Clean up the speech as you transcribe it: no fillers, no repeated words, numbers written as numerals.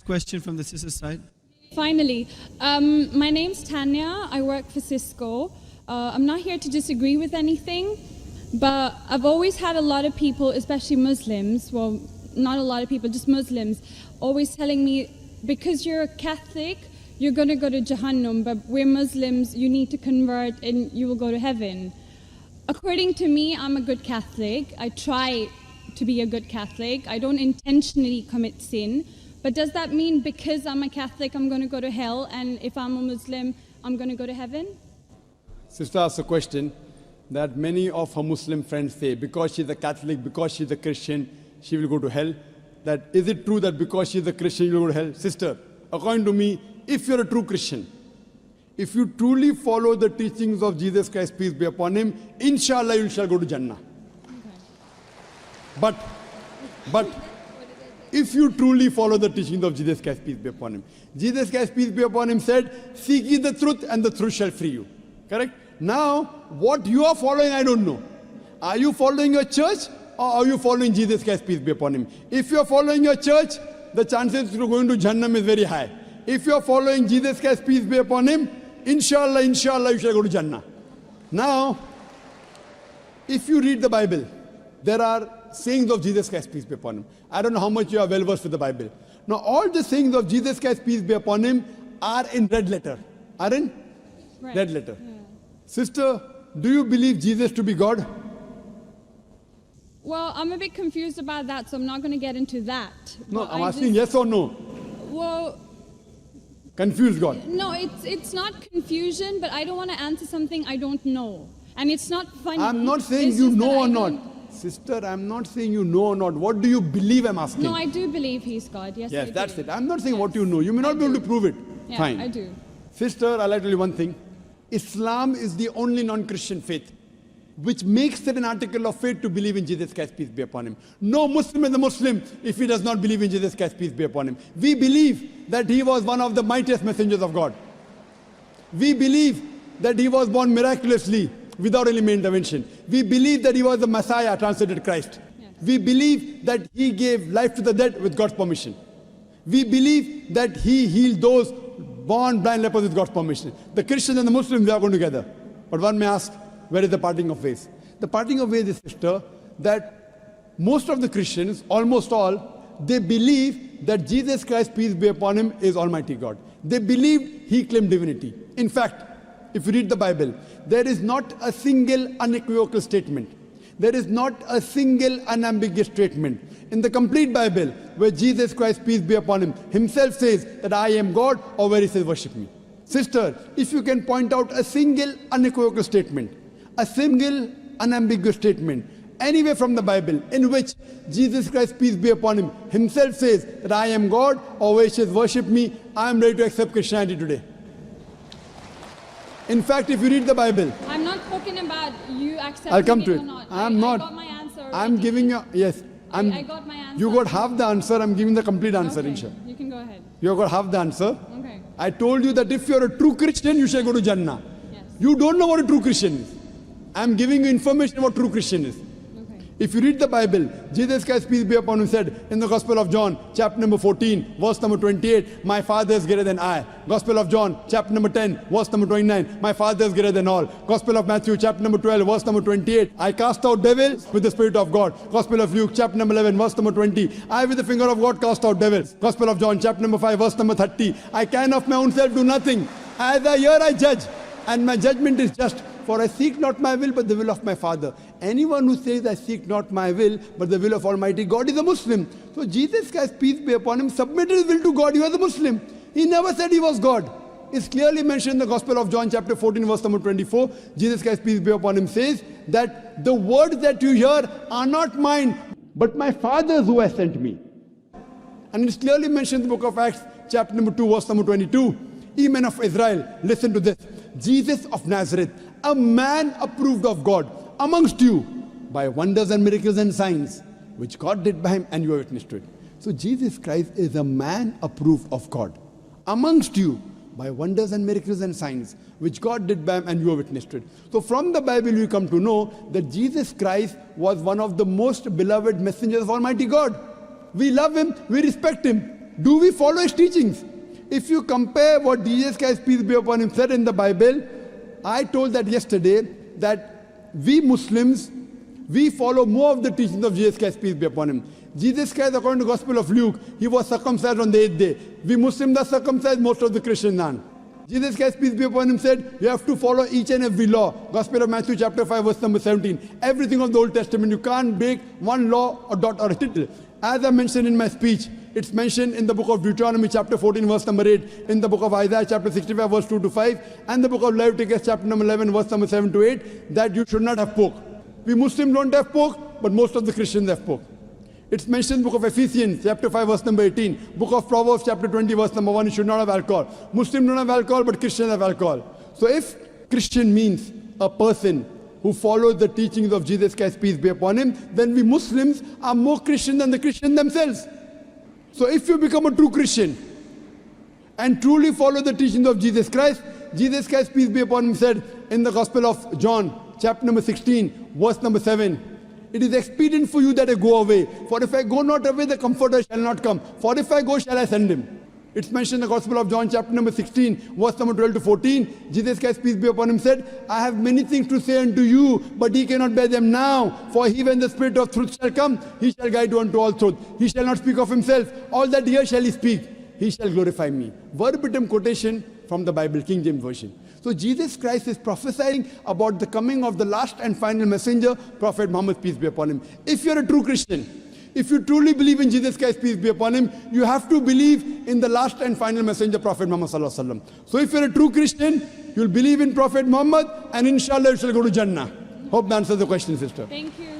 question from the sister side. Finally, my name's Tanya. I work for Cisco. I'm not here to disagree with anything, but I've always had a lot of people, especially Muslims, well, not a lot of people, just Muslims, always telling me, because you're a Catholic, you're going to go to Jahannam, but we're Muslims, you need to convert and you will go to heaven. According to me, I'm a good Catholic. I try to be a good Catholic. I don't intentionally commit sin. But does that mean because I'm a Catholic, I'm going to go to hell, and if I'm a Muslim, I'm going to go to heaven? Sister asked a question that many of her Muslim friends say, because she's a Catholic, because she's a Christian, she will go to hell. That is it true that because she's a Christian, you will go to hell? Sister, according to me, if you're a true Christian, if you truly follow the teachings of Jesus Christ, peace be upon him, inshallah you shall go to Jannah. Okay. But if you truly follow the teachings of Jesus Christ, peace be upon him, Jesus Christ, peace be upon him, said, seek ye the truth and the truth shall free you. Correct? Now, what you are following, I don't know. Are you following your church or are you following Jesus Christ, peace be upon him? If you are following your church, the chances of going to Jannah is very high. If you are following Jesus Christ, peace be upon him, inshallah, you shall go to Jannah. Now, if you read the Bible, there are sayings of Jesus Christ, peace be upon him. I don't know how much you are well versed with the Bible. Now, all the sayings of Jesus Christ, peace be upon him, are in red letter. Are in red letter. Yeah. Sister, do you believe Jesus to be God? Well, I'm a bit confused about that, so I'm not going to get into that. No, I'm asking yes or no. Well, confused God. No, it's not confusion, but I don't want to answer something I don't know. And it's not funny. I'm not saying you know or not. Sister, I'm not saying you know or not. What do you believe, I'm asking? No, I do believe he's God. Yes, yes, I that's do. it. I'm not saying what you know. You may not be able to prove it. Yeah, fine. I do. Sister, I'd like to tell you one thing. Islam is the only non-Christian faith which makes it an article of faith to believe in Jesus Christ, peace be upon him. No Muslim is a Muslim if he does not believe in Jesus Christ, peace be upon him. We believe that he was one of the mightiest messengers of God. We believe that he was born miraculously without any intervention. We believe that he was the Messiah, translated Christ. Yes. We believe that he gave life to the dead with God's permission. We believe that he healed those born blind lepers with God's permission. The Christians and the Muslims, they are going together. But one may ask, where is the parting of ways? The parting of ways is, sister, that most of the Christians, almost all, they believe that Jesus Christ, peace be upon him, is Almighty God. They believed he claimed divinity. In fact, if you read the Bible, there is not a single unequivocal statement. There is not a single unambiguous statement in the complete Bible where Jesus Christ, peace be upon him, himself says that I am God, or where he says worship me. Sister, if you can point out a single unequivocal statement, a single unambiguous statement, anywhere from the Bible in which Jesus Christ, peace be upon him, himself says that I am God, or where he says worship me, I am ready to accept Christianity today. In fact, if you read the Bible, I'm not talking about you accepting I'll come to it. Or not. I'm not. I got my answer already. I'm giving you, yes. I got my answer. You got half the answer, I'm giving the complete answer, okay. inshallah. You can go ahead. You got half the answer. Okay. I told you that if you're a true Christian, you shall go to Jannah. Yes. You don't know what a true Christian is. I'm giving you information what true Christian is. Okay. If you read the Bible, Jesus Christ, peace be upon him, said in the Gospel of John, chapter number 14, verse number 28, my Father is greater than I. Gospel of John, chapter number 10, verse number 29, my Father is greater than all. Gospel of Matthew, chapter number 12, verse number 28, I cast out devils with the Spirit of God. Gospel of Luke, chapter number 11, verse number 20, I with the finger of God cast out devils. Gospel of John, chapter number 5, verse number 30, I can of my own self do nothing. As I hear, I judge, and my judgment is just. For I seek not my will, but the will of my Father. Anyone who says, I seek not my will, but the will of Almighty God is a Muslim. So Jesus Christ, peace be upon him, submitted his will to God. He was a Muslim. He never said he was God. It's clearly mentioned in the Gospel of John, chapter 14, verse number 24. Jesus Christ, peace be upon him, says that the words that you hear are not mine, but my Father's who has sent me. And it's clearly mentioned in the book of Acts, chapter number 2, verse number 22. Ye men of Israel, listen to this. Jesus of Nazareth, a man approved of God amongst you by wonders and miracles and signs, which God did by him, and you are witness to it. So Jesus Christ is a man approved of God amongst you by wonders and miracles and signs, which God did by him, and you are witness to it. So from the Bible you come to know that Jesus Christ was one of the most beloved messengers of Almighty God. We love him, we respect him. Do we follow his teachings? If you compare what Jesus Christ, peace be upon him, said in the Bible, I told that yesterday, that we Muslims, we follow more of the teachings of Jesus Christ, peace be upon him. Jesus Christ, according to the Gospel of Luke, he was circumcised on the 8th day. We Muslims are circumcised, most of the Christians aren't. Jesus Christ, peace be upon him, said, you have to follow each and every law. Gospel of Matthew chapter 5, verse number 17. Everything of the Old Testament, you can't break one law or dot or a tittle. As I mentioned in my speech, it's mentioned in the book of Deuteronomy chapter 14, verse number 8, in the book of Isaiah chapter 65, verse 2 to 5, and the book of Leviticus chapter number 11, verse number 7 to 8, that you should not have pork. We Muslims don't have pork, but most of the Christians have pork. It's mentioned in the book of Ephesians chapter 5, verse number 18, book of Proverbs chapter 20, verse number 1, you should not have alcohol. Muslims don't have alcohol, but Christians have alcohol. So if Christian means a person who follows the teachings of Jesus Christ, peace be upon him, then we Muslims are more Christian than the Christians themselves. So if you become a true Christian and truly follow the teachings of Jesus Christ, peace be upon him, said in the Gospel of John, chapter number 16, verse number 7, it is expedient for you that I go away. For if I go not away, the Comforter shall not come. For if I go, shall I send him. It's mentioned in the Gospel of John, chapter number 16, verse number 12 to 14. Jesus Christ, peace be upon him, said, I have many things to say unto you, but ye cannot bear them now. For he, when the Spirit of truth shall come, he shall guide you unto all truth. He shall not speak of himself. All that here shall he speak. He shall glorify me. Verbatim quotation from the Bible, King James Version. So Jesus Christ is prophesying about the coming of the last and final messenger, Prophet Muhammad, peace be upon him. If you're a true Christian, if you truly believe in Jesus Christ, peace be upon him, you have to believe in the last and final messenger, Prophet Muhammad sallallahu alaihi wasallam. So if you're a true Christian, you'll believe in Prophet Muhammad, and inshallah you shall go to Jannah. Hope that answers the question, sister. Thank you.